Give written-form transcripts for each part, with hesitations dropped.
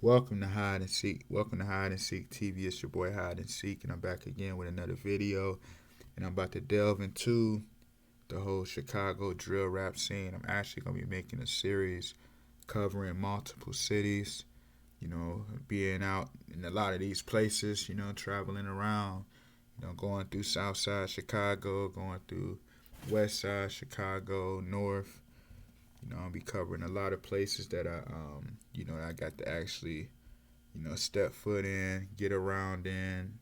Welcome to Hide and Seek. Welcome to Hide and Seek TV. It's your boy Hide and Seek, and I'm back again with another video. And I'm about to delve into the whole Chicago drill rap scene. I'm actually gonna be making a series covering multiple cities. Being out in a lot of these places. Traveling around. Going through South Side Chicago, going through West Side Chicago, North. I'll be covering a lot of places that I got to actually, step foot in, get around in,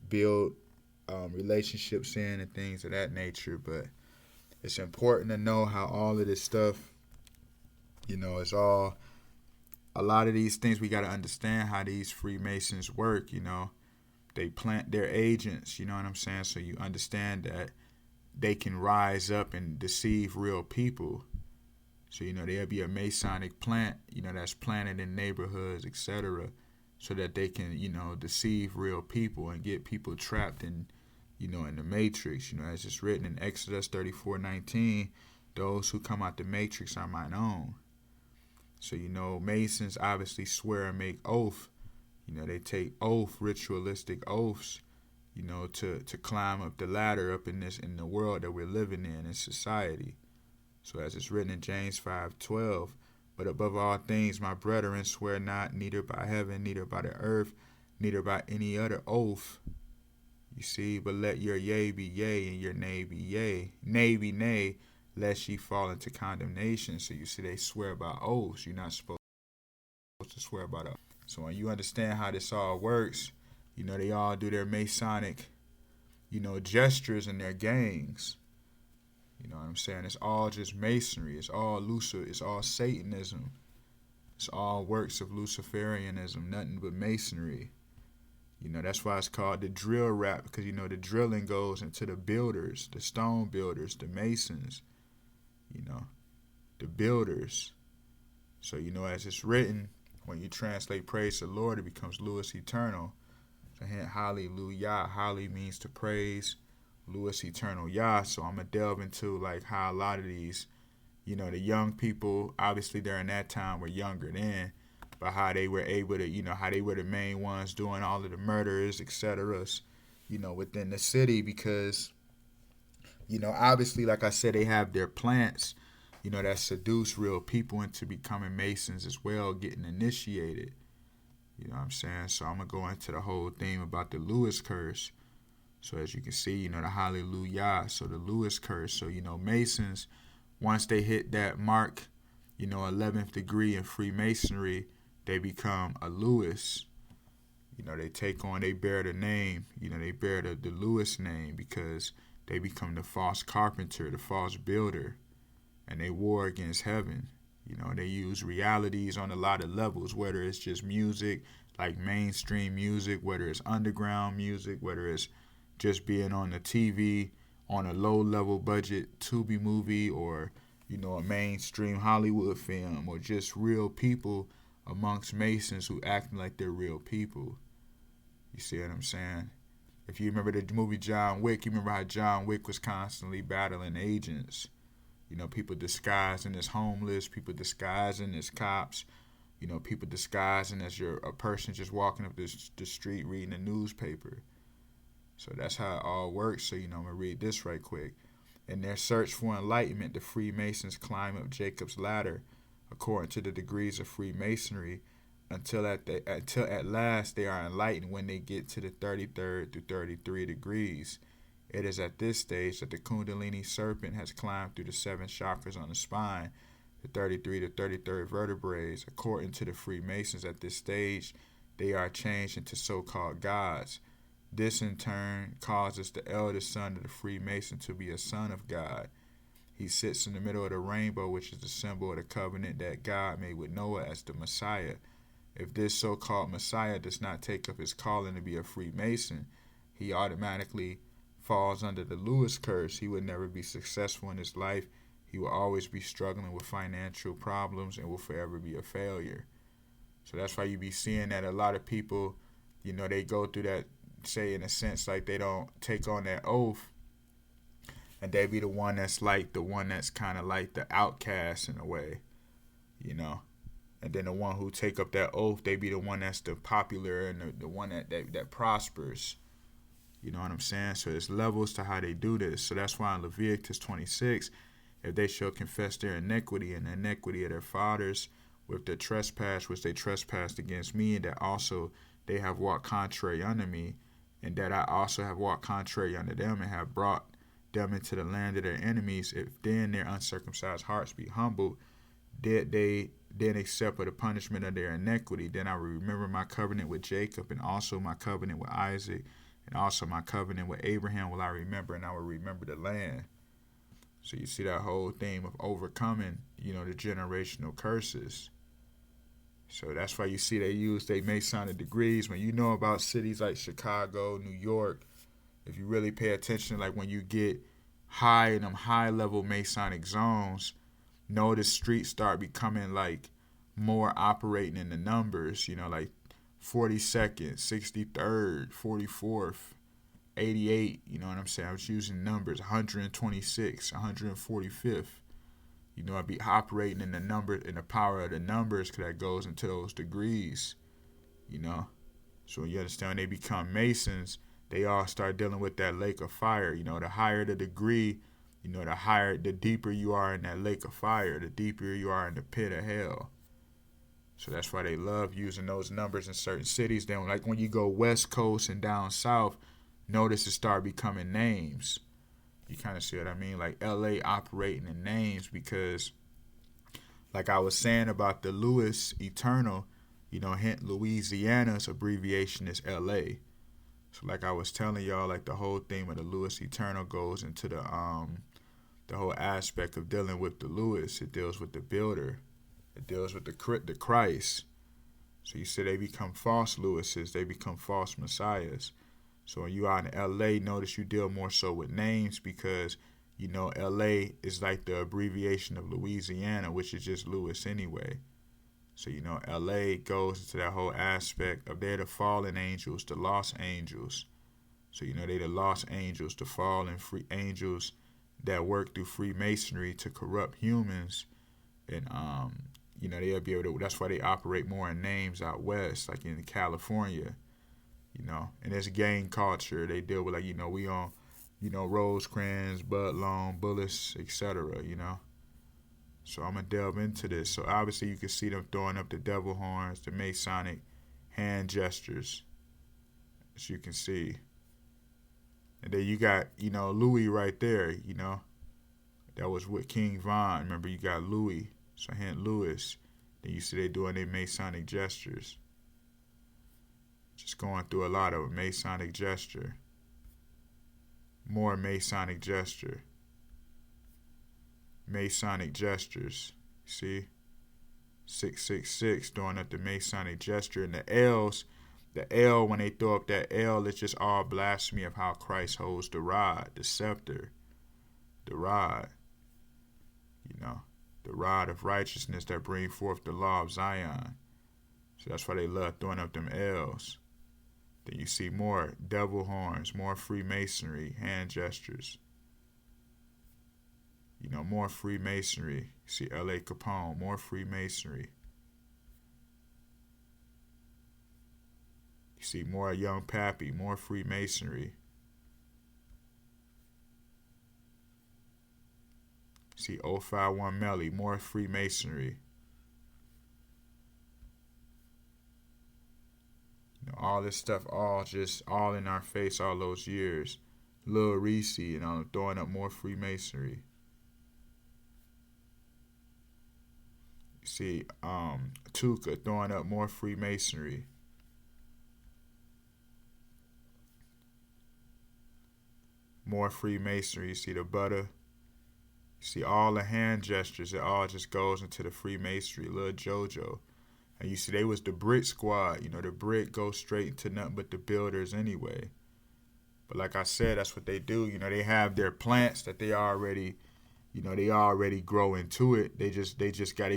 build relationships in and things of that nature. But it's important to know how all of this stuff, it's all, a lot of these things we got to understand how these Freemasons work, They plant their agents, you know what I'm saying? So you understand that they can rise up and deceive real people. So, there'll be a Masonic plant, that's planted in neighborhoods, etc., so that they can, deceive real people and get people trapped in the matrix. As it's written in Exodus 34:19, those who come out the matrix are mine own. So, Masons obviously swear and make oath. They take ritualistic oaths, to climb up the ladder up in the world that we're living in society. So as it's written in James 5:12, but above all things, my brethren, swear not, neither by heaven, neither by the earth, neither by any other oath. You see, but let your yea be yea and your nay be yea, nay be nay, lest ye fall into condemnation. So you see, they swear by oaths. You're not supposed to swear by oaths. So when you understand how this all works, they all do their Masonic, gestures in their gangs. You know what I'm saying? It's all just masonry. It's all It's all Satanism. It's all works of Luciferianism. Nothing but masonry. That's why it's called the drill rap, because, the drilling goes into the builders, the stone builders, the masons, the builders. So, as it's written, when you translate praise to the Lord, it becomes Louis Eternal. So, hallelujah. Holly means to praise. Louis Eternal Yah. So I'm gonna delve into like how a lot of these, the young people, obviously during that time were younger then, but how they were able to, how they were the main ones doing all of the murders, etc. Within the city, because, obviously, like I said, they have their plants, that seduce real people into becoming Masons as well, getting initiated. You know what I'm saying? So I'm gonna go into the whole theme about the Lewis curse. So as you can see, the hallelujah, so the Lewis curse. So, Masons, once they hit that mark, 11th degree in Freemasonry, they become a Lewis. They bear the name, they bear the Lewis name, because they become the false carpenter, the false builder, and they war against heaven. They use realities on a lot of levels, whether it's just music, like mainstream music, whether it's underground music, whether it's just being on the TV on a low level budget Tubi movie, or a mainstream Hollywood film, or just real people amongst Masons who acting like they're real people. You see what I'm saying? If you remember the movie John Wick, you remember how John Wick was constantly battling agents. People disguising as homeless, people disguising as cops, people disguising as a person just walking up the street reading a newspaper. So that's how it all works. So, I'm going to read this right quick. In their search for enlightenment, the Freemasons climb up Jacob's ladder according to the degrees of Freemasonry until at last they are enlightened when they get to the 33rd through 33 degrees. It is at this stage that the Kundalini serpent has climbed through the 7 chakras on the spine, the 33 to 33rd vertebrae. According to the Freemasons, at this stage, they are changed into so-called gods. This in turn causes the eldest son of the Freemason to be a son of God. He sits in the middle of the rainbow, which is the symbol of the covenant that God made with Noah as the Messiah. If this so-called Messiah does not take up his calling to be a Freemason, he automatically falls under the Lewis curse. He would never be successful in his life. He will always be struggling with financial problems and will forever be a failure. So that's why you be seeing that a lot of people, they go through that, say in a sense, like they don't take on that oath, and they be the one that's kind of like the outcast in a way, And then the one who take up that oath, they be the one that's the popular and the one that prospers. You know what I'm saying? So there's levels to how they do this. So that's why in Leviticus 26, if they shall confess their iniquity and the iniquity of their fathers with their trespass, which they trespassed against me, and that also they have walked contrary unto me, and that I also have walked contrary unto them, and have brought them into the land of their enemies, if then their uncircumcised hearts be humbled, did they then accept of the punishment of their iniquity, then I will remember my covenant with Jacob, and also my covenant with Isaac, and also my covenant with Abraham will I remember, and I will remember the land. So you see that whole theme of overcoming, the generational curses. So that's why you see they use their Masonic degrees. When you know about cities like Chicago, New York, if you really pay attention, like when you get high in them high level Masonic zones, notice streets start becoming like more operating in the numbers, like 42nd, 63rd, 44th, 88, you know what I'm saying? I was using numbers, 126, 145th. I'd be operating in the number, in the power of the numbers, because that goes into those degrees, So you understand, when they become Masons, they all start dealing with that lake of fire. The higher the degree, the deeper you are in that lake of fire, the deeper you are in the pit of hell. So that's why they love using those numbers in certain cities. Then, like when you go West Coast and down South, notice it start becoming names. You kind of see what I mean? Like LA operating in names because, like I was saying about the Lewis Eternal, hint Louisiana's abbreviation is LA. So like I was telling y'all, like the whole theme of the Lewis Eternal goes into the whole aspect of dealing with the Lewis. It deals with the builder. It deals with the Christ. So you see they become false Lewises. They become false messiahs. So when you out in LA, notice you deal more so with names because, LA is like the abbreviation of Louisiana, which is just Lewis anyway. So, LA goes into that whole aspect of they're the fallen angels, the lost angels. So, they the lost angels, the fallen free angels that work through Freemasonry to corrupt humans. And, they'll be able to, that's why they operate more in names out west, like in California. And it's gang culture. They deal with we on, Rosecrans, Budlong, Bullis, etc. So I'm gonna delve into this. So obviously you can see them throwing up the devil horns, the Masonic hand gestures, as you can see. And then you got, Louis right there. That was with King Von. Remember, you got Louis. So hint Louis. Then you see they doing their Masonic gestures. Just going through a lot of Masonic gesture. More Masonic gesture. Masonic gestures. See? 666 doing up the Masonic gesture. And the L's, the L, when they throw up that L, it's just all blasphemy of how Christ holds the rod, the scepter, the rod. The rod of righteousness that bring forth the law of Zion. So that's why they love throwing up them L's. Then you see more devil horns, more Freemasonry, hand gestures. More Freemasonry. You see L.A. Capone, more Freemasonry. You see more Young Pappy, more Freemasonry. You see 051 Melly, more Freemasonry. All this stuff, all in our face all those years. Lil Reese, throwing up more Freemasonry. You see, Tuka throwing up more Freemasonry. More Freemasonry. You see the butter. You see all the hand gestures. It all just goes into the Freemasonry. Lil Jojo. And you see they was the brick squad. The brick goes straight into nothing but the builders anyway. But like I said, that's what they do. They have their plants that they already, they already grow into it. They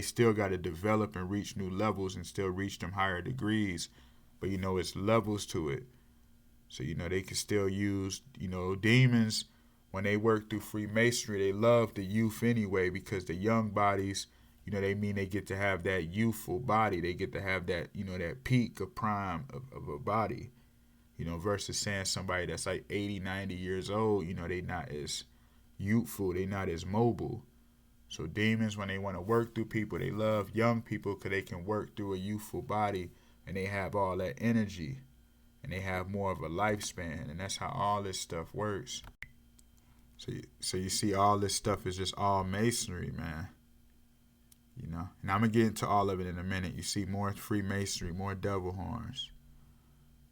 still got to develop and reach new levels and still reach them higher degrees. But it's levels to it. So they can still use, demons when they work through Freemasonry. They love the youth anyway because the young bodies, They mean they get to have that youthful body. They get to have that, that peak of prime of a body, versus saying somebody that's like 80, 90 years old, they not as youthful, they not as mobile. So demons, when they want to work through people, they love young people because they can work through a youthful body and they have all that energy and they have more of a lifespan. And that's how all this stuff works. So you see all this stuff is just all masonry, man. And I'm going to get into all of it in a minute. You see more Freemasonry, more devil horns.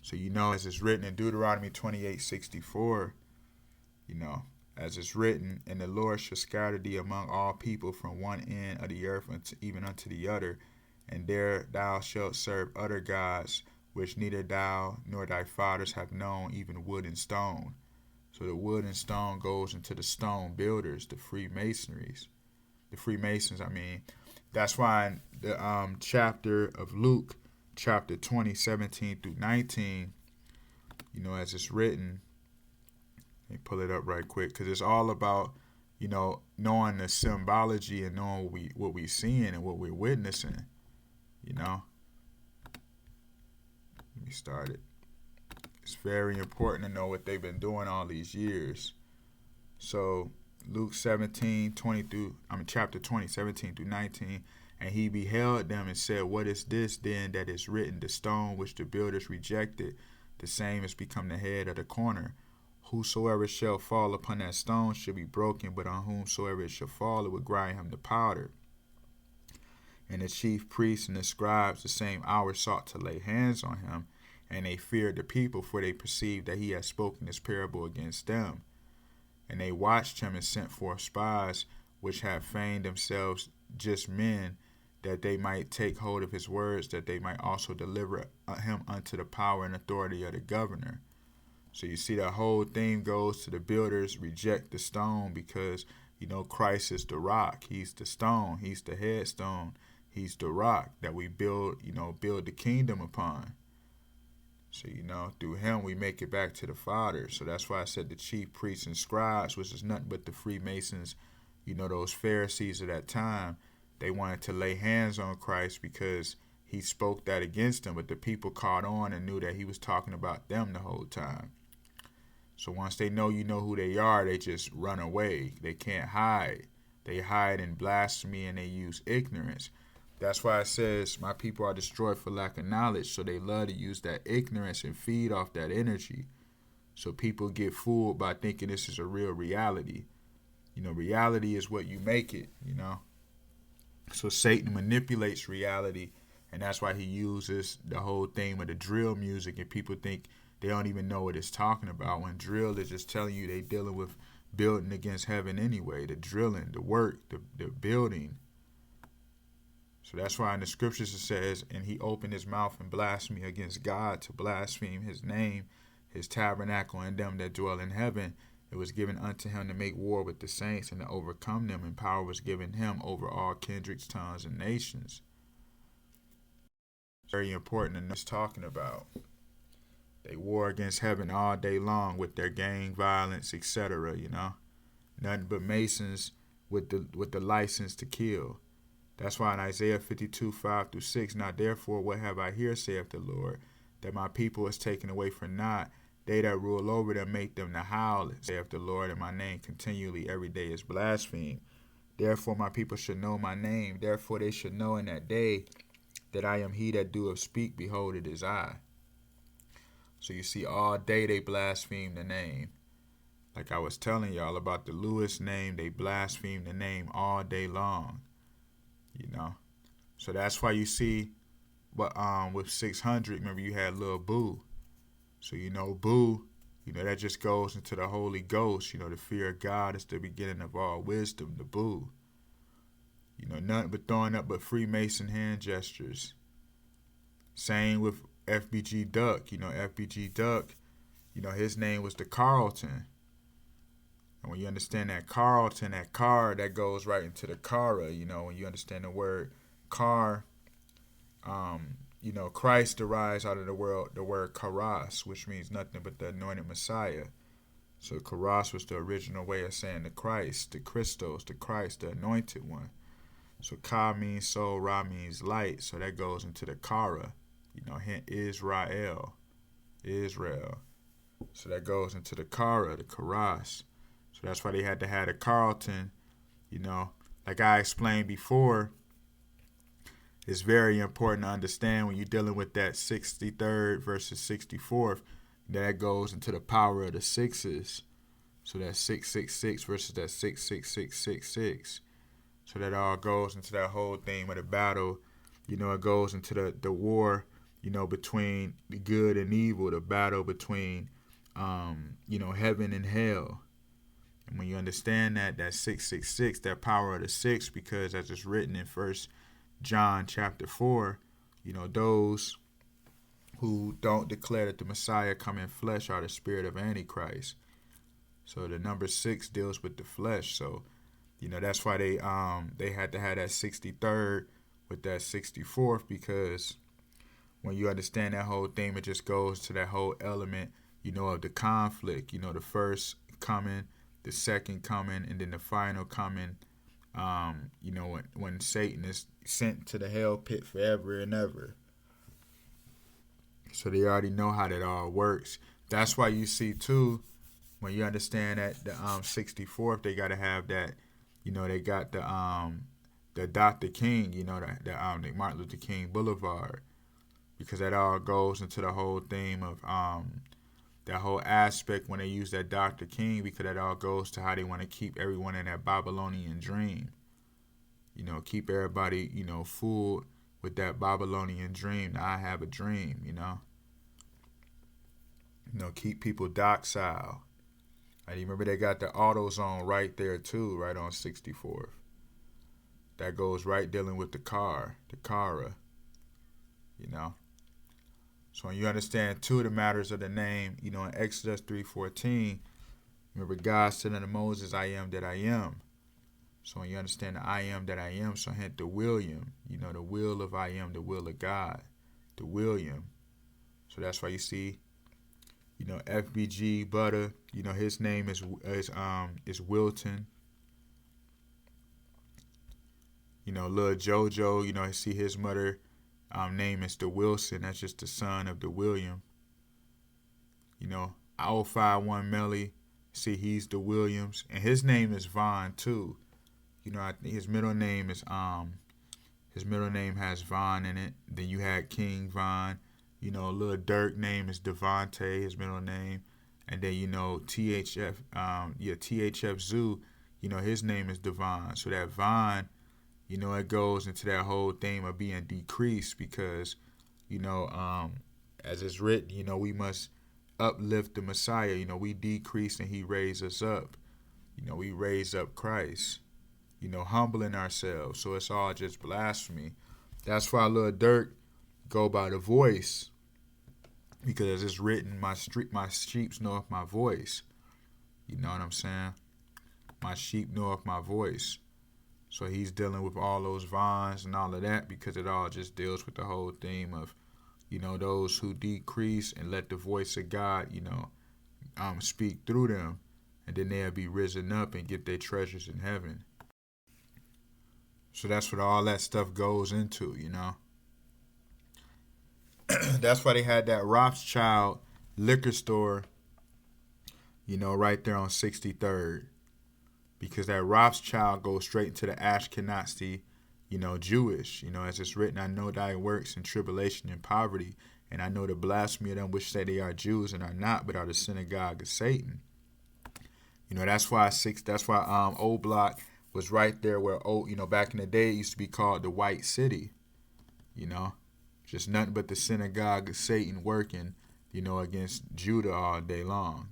So as it's written in Deuteronomy 28:64, as it's written, and the Lord shall scatter thee among all people from one end of the earth even unto the other, and there thou shalt serve other gods, which neither thou nor thy fathers have known, even wood and stone. So the wood and stone goes into the stone builders, the Freemasons. That's why in the chapter of Luke, chapter 20, 17 through 19, as it's written, let me pull it up right quick, because it's all about, knowing the symbology and knowing what we seeing and what we're witnessing, Let me start it. It's very important to know what they've been doing all these years. So Luke 17, 20 through, chapter 20, 17 through 19, and he beheld them and said, what is this then that is written? The stone which the builders rejected, the same has become the head of the corner. Whosoever shall fall upon that stone shall be broken, but on whomsoever it shall fall, it will grind him to powder. And the chief priests and the scribes the same hour sought to lay hands on him, and they feared the people, for they perceived that he had spoken this parable against them. And they watched him and sent forth spies, which had feigned themselves just men, that they might take hold of his words, that they might also deliver him unto the power and authority of the governor. So you see the whole thing goes to the builders reject the stone because, Christ is the rock. He's the stone. He's the headstone. He's the rock that we build the kingdom upon. So, through him we make it back to the Father. So that's why I said the chief priests and scribes, which is nothing but the Freemasons, those Pharisees of that time, they wanted to lay hands on Christ because he spoke that against them, but the people caught on and knew that he was talking about them the whole time. So once they know who they are, they just run away. They can't hide. They hide in blasphemy and they use ignorance. That's why it says, my people are destroyed for lack of knowledge. So they love to use that ignorance and feed off that energy. So people get fooled by thinking this is a real reality. Reality is what you make it, So Satan manipulates reality. And that's why he uses the whole thing with the drill music. And people think they don't even know what it's talking about. When drill is just telling you they dealing with building against heaven anyway. The drilling, the work, the building. So that's why in the scriptures it says, and he opened his mouth in blasphemy against God, to blaspheme his name, his tabernacle, and them that dwell in heaven. It was given unto him to make war with the saints and to overcome them, and power was given him over all kindreds, tongues, and nations. Very important in this talking about. They war against heaven all day long with their gang violence, etc. Nothing but Masons with the license to kill. That's why in Isaiah 52, 5 through 6, now therefore what have I here, saith the Lord, that my people is taken away for naught. They that rule over them make them to howl, saith the Lord, and my name continually every day is blasphemed. Therefore my people should know my name. Therefore they should know in that day that I am he that doeth speak. Behold, it is I. So you see, all day they blaspheme the name. Like I was telling y'all about the Lewis name, they blaspheme the name all day long. So that's why you see, but with 600, remember you had Lil Boo. So Boo, that just goes into the Holy Ghost. The fear of God is the beginning of all wisdom. The Boo. Nothing but throwing up but Freemason hand gestures. Same with FBG Duck. FBG Duck, his name was the Carlton. And when you understand that Carlton, that car, that goes right into the Kara, when you understand the word car, Christ derives out of the word Karas, which means nothing but the anointed Messiah. So Karas was the original way of saying the Christ, the Christos, the Christ, the anointed one. So Ka means soul, Ra means light. So that goes into the Kara. Hint Israel. Israel. So that goes into the Kara, the Karas. So that's why they had to have a Carlton. Like I explained before, it's very important to understand when you're dealing with that 63rd versus 64th, that goes into the power of the sixes. So that 666 versus that 66666. So that all goes into that whole theme of the battle. It goes into the war, between the good and evil, the battle between, heaven and hell. And when you understand that 666, that power of the six, because as it's written in First John chapter 4, those who don't declare that the Messiah come in flesh are the spirit of Antichrist. So the number 6 deals with the flesh. So, that's why they had to have that 63rd with that 64th, because when you understand that whole theme, it just goes to that whole element, of the conflict. The first coming, the second coming, and then the final coming. When Satan is sent to the hell pit forever and ever. So they already know how that all works. That's why you see too, when you understand that the 64th, they gotta have that. They got the Dr. King. The Martin Luther King Boulevard, because that all goes into the whole theme of that whole aspect when they use that Dr. King, because that all goes to how they want to keep everyone in that Babylonian dream. Keep everybody, fooled with that Babylonian dream. Now I have a dream, keep people docile. I remember they got the AutoZone right there too, right on 64th. That goes right dealing with the car, the Kara, So when you understand too the matters of the name, in Exodus 3:14, remember God said unto Moses, I am that I am. So when you understand the I am that I am, so hence the William, the will of I am, the will of God, the William. So that's why you see, FBG Butter, his name is Wilton. Little Jojo, I see his mother name is the Wilson. That's just the son of the William. 051 Melly, see he's the Williams, and his name is Vaughn too. I think his middle name has Vaughn in it. Then you had King Vaughn. Little Durk name is Devontae, his middle name. And then, THF Zoo, his name is Devon. So that Vaughn, it goes into that whole theme of being decreased, because, as it's written, we must uplift the Messiah. We decrease and he raised us up. We raise up Christ. Humbling ourselves. So it's all just blasphemy. That's why Lil Durk go by the voice, because as it's written, my sheep know of my voice. You know what I'm saying? My sheep know of my voice. So he's dealing with all those vines and all of that, because it all just deals with the whole theme of, those who decrease and let the voice of God, speak through them, and then they'll be risen up and get their treasures in heaven. So that's what all that stuff goes into, That's why they had that Rothschild liquor store, right there on 63rd. Because that Rothschild goes straight into the Ashkenazi, Jewish. As it's written, I know thy works in tribulation and poverty, and I know the blasphemy of them which say they are Jews and are not, but are the synagogue of Satan. That's why Old Block was right there where back in the day it used to be called the White City. Just nothing but the synagogue of Satan working, against Judah all day long.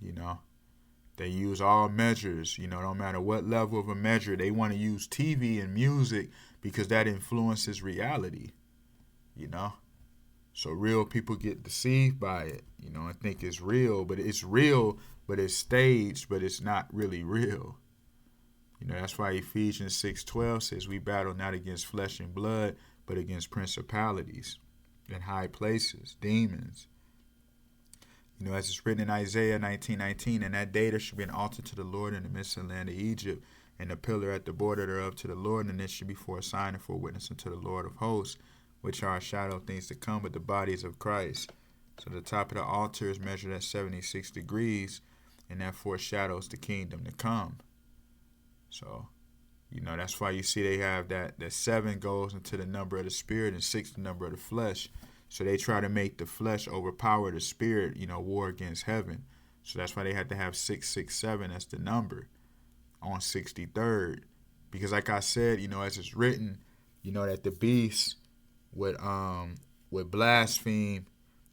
They use all measures, no matter what level of a measure. They want to use TV and music because that influences reality, So real people get deceived by it, and think it's real, but it's staged, but it's not really real. That's why Ephesians 6:12 says we battle not against flesh and blood, but against principalities in high places, demons. As it's written in Isaiah 19:19, and that day there shall be an altar to the Lord in the midst of the land of Egypt, and the pillar at the border thereof to the Lord, and it should be for a sign and for a witness unto the Lord of hosts, which are a shadow of things to come, but the bodies of Christ. So the top of the altar is measured at 76 degrees, and that foreshadows the kingdom to come. So, that's why you see they have that 7 goes into the number of the spirit and 6 the number of the flesh. So they try to make the flesh overpower the spirit, war against heaven. So that's why they had to have 667 as the number on 63rd. Because like I said, as it's written, that the beast would blaspheme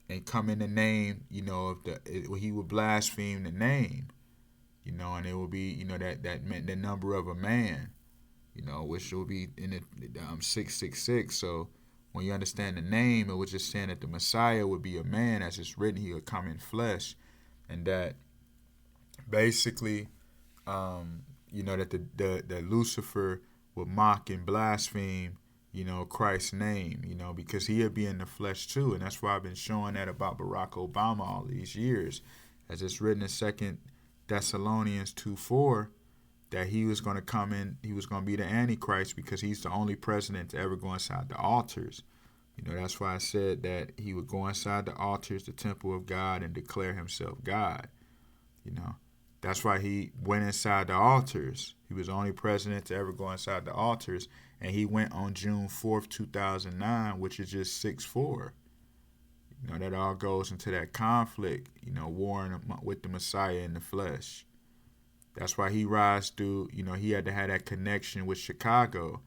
and come in the name, he would blaspheme the name, and it will be, that meant the number of a man, which will be in the 666. So when you understand the name, it was just saying that the Messiah would be a man, as it's written, he would come in flesh, and that basically, that Lucifer would mock and blaspheme, Christ's name, because he'll be in the flesh too. And that's why I've been showing that about Barack Obama all these years. As it's written in 2 Thessalonians 2:4, that he was going to come in, he was going to be the Antichrist because he's the only president to ever go inside the altars. That's why I said that he would go inside the altars, the temple of God, and declare himself God. That's why he went inside the altars. He was the only president to ever go inside the altars. And he went on June 4th, 2009, which is just 6/4. That all goes into that conflict, warring with the Messiah in the flesh. That's why he rise through, he had to have that connection with Chicago.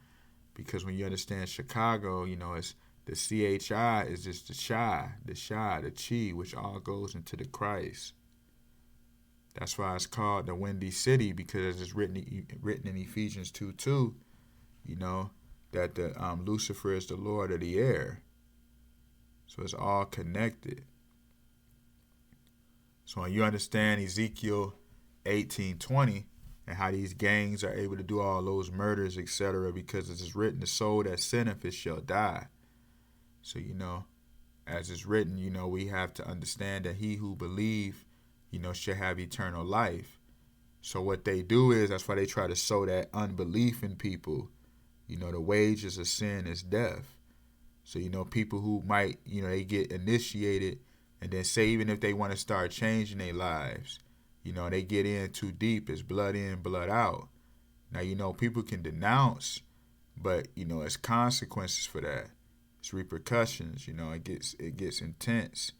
Because when you understand Chicago, it's the CHI is just the chi, which all goes into the Christ. That's why it's called the Windy City, because it's written in Ephesians 2:2, that the Lucifer is the Lord of the air. So it's all connected. So when you understand Ezekiel 18:20 and how these gangs are able to do all those murders, etc., because it is written, the soul that sinneth, it shall die. So, as it's written, we have to understand that he who believes, shall have eternal life. So what they do is, that's why they try to sow that unbelief in people. The wages of sin is death. So, people who might, they get initiated and then say, even if they want to start changing their lives, they get in too deep. It's blood in, blood out. Now, people can denounce, but, it's consequences for that. It's repercussions, it gets intense,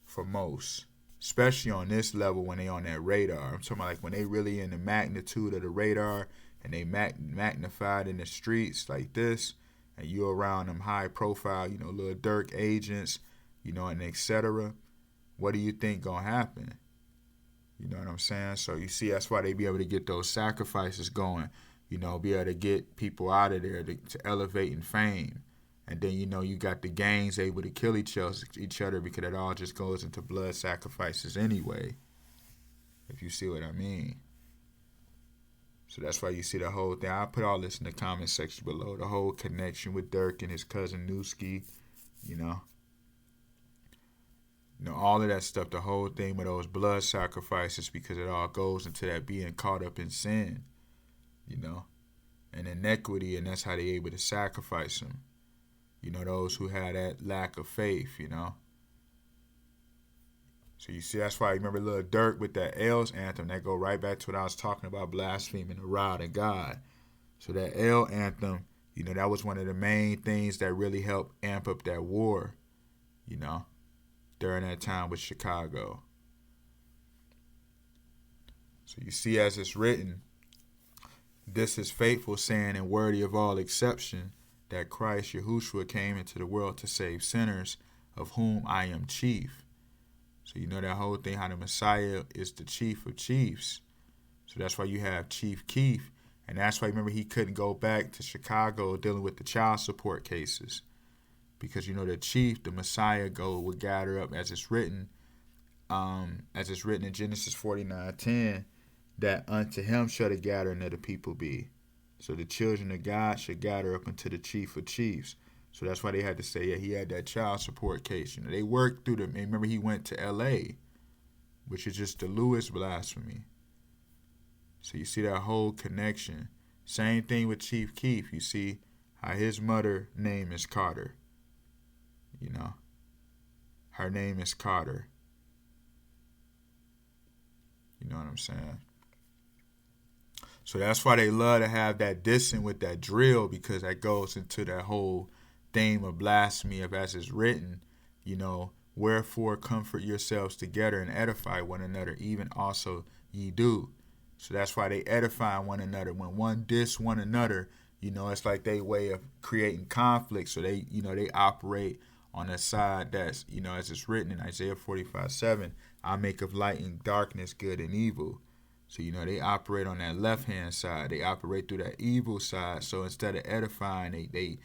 for most. Especially on this level when they on that radar. I'm talking about like when they really in the magnitude of the radar and they magnified in the streets like this, and you around them high profile, little Durk agents, and etc. What do you think gonna happen? You know what I'm saying? So you see, that's why they be able to get those sacrifices going, be able to get people out of there to elevate in fame. And then, you got the gangs able to kill each other because it all just goes into blood sacrifices anyway, if you see what I mean. So that's why you see the whole thing. I'll put all this in the comment section below. The whole connection with Durk and his cousin Newski, all of that stuff, the whole thing with those blood sacrifices, because it all goes into that being caught up in sin, and inequity, and that's how they able to sacrifice them. Those who had that lack of faith, So you see, that's why I remember little Durk with that Els anthem. That go right back to what I was talking about, blaspheming the rod of God. So that El anthem, that was one of the main things that really helped amp up that war, during that time with Chicago. So you see, as it's written, this is faithful saying and worthy of all exception, that Christ Yahushua came into the world to save sinners, of whom I am chief. So that whole thing, how the Messiah is the chief of chiefs. So that's why you have Chief Keef. And that's why, remember, he couldn't go back to Chicago dealing with the child support cases. Because, the chief, the Messiah, would gather up, as it's written in Genesis 49:10, that unto him shall the gathering of the people be. So the children of God should gather up unto the chief of chiefs. So that's why they had to say, yeah, he had that child support case. They worked through them. And remember, he went to L.A., which is just the Lewis blasphemy. So you see that whole connection. Same thing with Chief Keef. You see how his mother name is Carter. You know, her name is Carter. You know what I'm saying? So that's why they love to have that dissing with that drill, because that goes into that whole theme of blasphemy of as it's written, you know, wherefore comfort yourselves together and edify one another, even also ye do. So that's why they edify one another. When one diss one another, you know, it's like they way of creating conflict. So they, you know, they operate on a side that's, you know, as it's written in Isaiah 45:7, I make of light and darkness good and evil. So, you know, they operate on that left-hand side. They operate through that evil side. So instead of edifying, they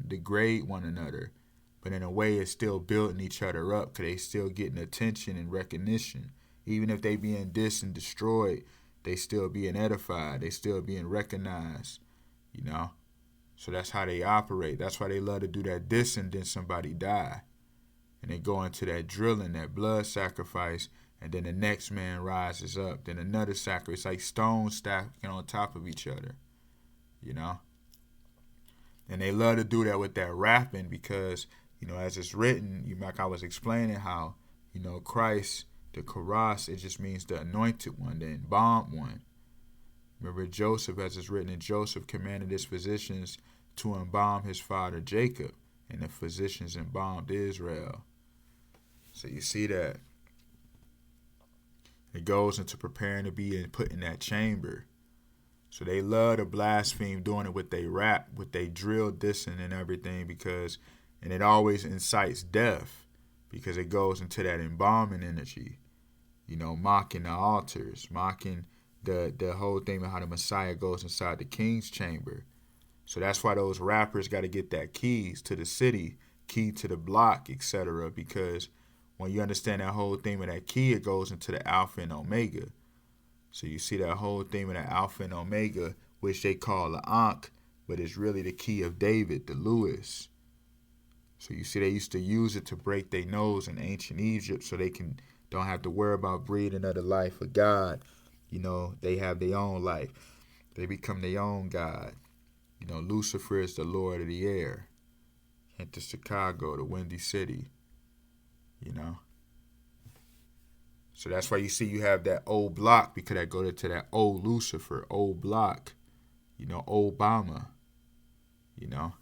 degrade one another. But in a way, it's still building each other up, because they still getting attention and recognition. Even if they being dissed and destroyed, they still being edified. They still being recognized, you know. So that's how they operate. That's why they love to do that diss and then somebody die. And they go into that drilling, that blood sacrifice, and then the next man rises up. Then another sacrifice, like stones stacking on top of each other, you know. And they love to do that with that rapping, because, you know, as it's written, like I was explaining how, you know, Christ, the Karas, it just means the anointed one, the embalmed one. Remember Joseph, as it's written, and Joseph commanded his physicians to embalm his father Jacob, and the physicians embalmed Israel. So you see that. It goes into preparing to be put in that chamber. So they love to blaspheme, doing it with they rap, with they drill dissing and everything, and it always incites death, because it goes into that embalming energy, you know, mocking the altars, mocking the whole thing of how the Messiah goes inside the king's chamber. So that's why those rappers got to get that keys to the city, key to the block, etc., because when you understand that whole thing with that key, it goes into the Alpha and Omega. So you see that whole thing with the Alpha and Omega, which they call the Ankh, but it's really the key of David, the Lewis. So you see they used to use it to break their nose in ancient Egypt, so they don't have to worry about breathing of the life of God. You know, they have their own life. They become their own God. You know, Lucifer is the Lord of the air. Enter Chicago, the Windy City. You know. So that's why you see you have that old block, because that go to that old Lucifer, old block. You know, Obama. You know.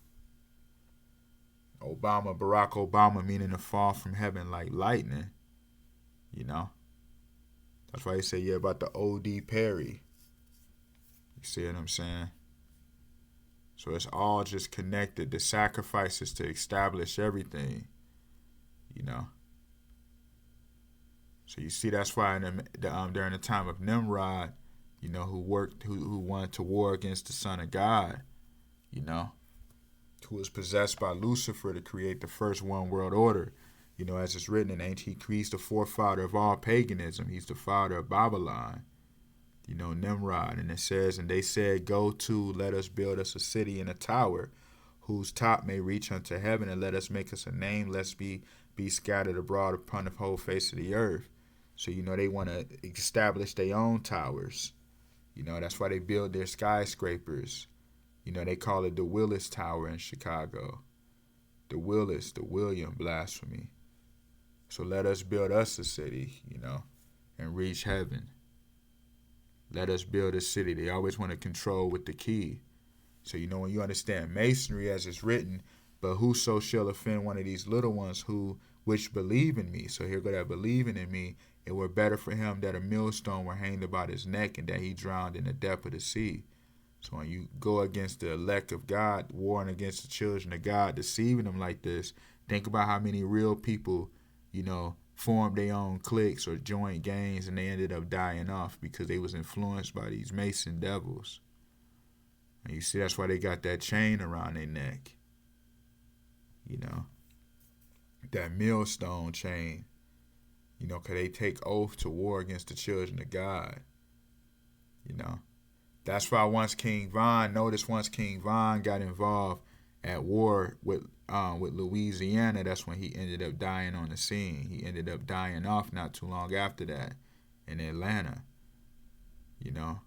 Obama, Barack Obama, meaning to fall from heaven like lightning. You know. That's why they say, yeah, about the O.D. Perry. You see what I'm saying? So it's all just connected. The sacrifices to establish everything. You know. So you see, that's why during the time of Nimrod, you know, who wanted to war against the Son of God, you know, who was possessed by Lucifer to create the first one world order. You know, as it's written in ancient, he's the forefather of all paganism. He's the father of Babylon. You know, Nimrod. And it says, and they said, go to, let us build us a city and a tower, whose top may reach unto heaven, and let us make us a name, lest be scattered abroad upon the whole face of the earth. So, you know, they want to establish their own towers. You know, that's why they build their skyscrapers. You know, they call it the Willis Tower in Chicago. The Willis, the William, blasphemy. So let us build us a city, you know, and reach heaven. Let us build a city. They always want to control with the key. So, you know, when you understand masonry as it's written, but whoso shall offend one of these little ones which believe in me. So here go that believing in me. It were better for him that a millstone were hanged about his neck, and that he drowned in the depth of the sea. So when you go against the elect of God, warring against the children of God, deceiving them like this, think about how many real people, you know, formed their own cliques or joined gangs, and they ended up dying off because they was influenced by these Mason devils. And you see, that's why they got that chain around their neck. You know, that millstone chain. You know, because they take oath to war against the children of God. You know, that's why once King Von got involved at war with Louisiana, that's when he ended up dying on the scene. He ended up dying off not too long after that in Atlanta. you know.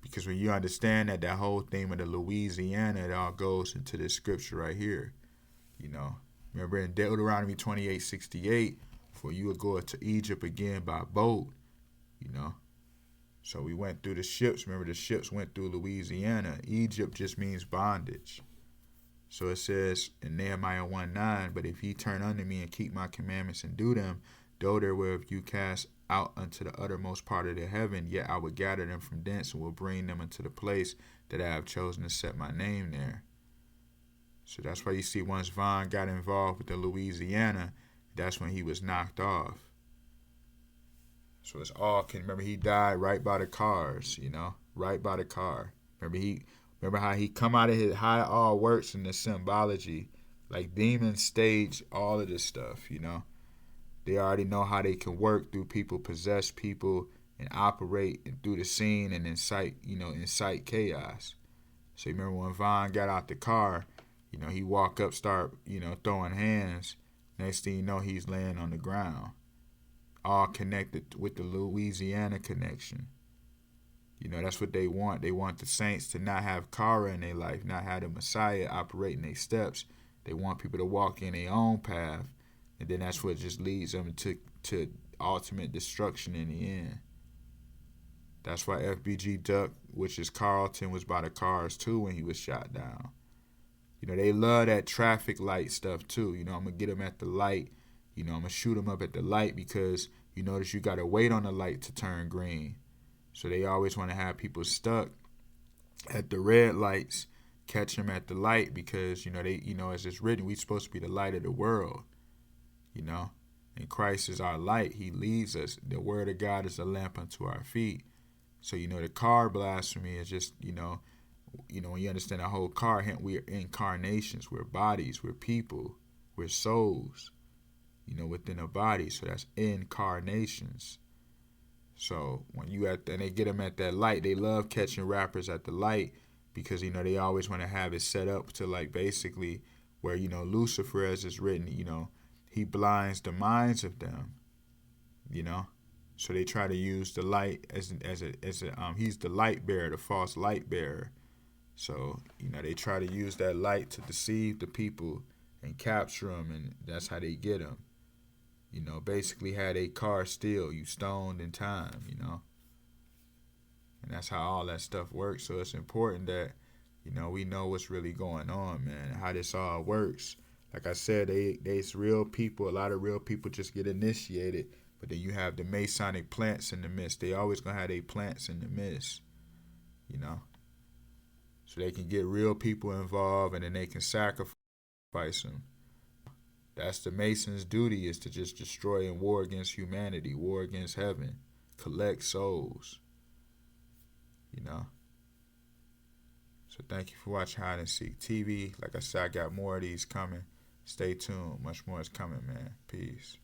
Because when you understand that whole theme of the Louisiana, it all goes into this scripture right here, you know. Remember in Deuteronomy 28:68, for you will go to Egypt again by boat, you know. So we went through the ships. Remember, the ships went through Louisiana. Egypt just means bondage. So it says in Nehemiah 1:9, but if ye turn unto me and keep my commandments and do them, though there were of you cast out unto the uttermost part of the heaven, yet I will gather them from thence and will bring them into the place that I have chosen to set my name there. So that's why you see once Vaughn got involved with the Louisiana, that's when he was knocked off. So it's all, remember he died right by the cars, you know, right by the car. Remember how he come out of his, how it all works in the symbology. Like demons stage all of this stuff, you know. They already know how they can work through people, possess people, and operate through the scene and incite chaos. So you remember when Vaughn got out the car, you know, he walk up, start, you know, throwing hands. Next thing you know, he's laying on the ground. All connected with the Louisiana connection. You know, that's what they want. They want the saints to not have Kara in their life, not have the Messiah operating their steps. They want people to walk in their own path. And then that's what just leads them to ultimate destruction in the end. That's why FBG Duck, which is Carlton, was by the cars too when he was shot down. You know, they love that traffic light stuff too. You know, I'm going to get them at the light. You know, I'm going to shoot them up at the light because you notice you got to wait on the light to turn green. So they always want to have people stuck at the red lights, catch them at the light because, you know, as it's written, we're supposed to be the light of the world, you know. And Christ is our light. He leads us. The word of God is a lamp unto our feet. So, you know, the car blasphemy is just, you know, when you understand the whole car, we're incarnations, we're bodies, we're people, we're souls, you know, within a body. So that's incarnations. So when and they get them at that light, they love catching rappers at the light because, you know, they always want to have it set up to like basically where, you know, Lucifer, as it's written, you know, he blinds the minds of them, you know. So they try to use the light as he's the light bearer, the false light bearer. So, you know, they try to use that light to deceive the people and capture them, and that's how they get them. You know, basically had a car steal, you stoned in time, you know. And that's how all that stuff works. So it's important that, you know, we know what's really going on, man, how this all works. Like I said, there's real people, a lot of real people just get initiated, but then you have the Masonic plants in the midst. They always gonna have their plants in the midst, you know. So they can get real people involved and then they can sacrifice them. That's the Mason's duty, is to just destroy and war against humanity, war against heaven, collect souls, you know. So thank you for watching Hide and Seek TV. Like I said, I got more of these coming. Stay tuned. Much more is coming, man. Peace.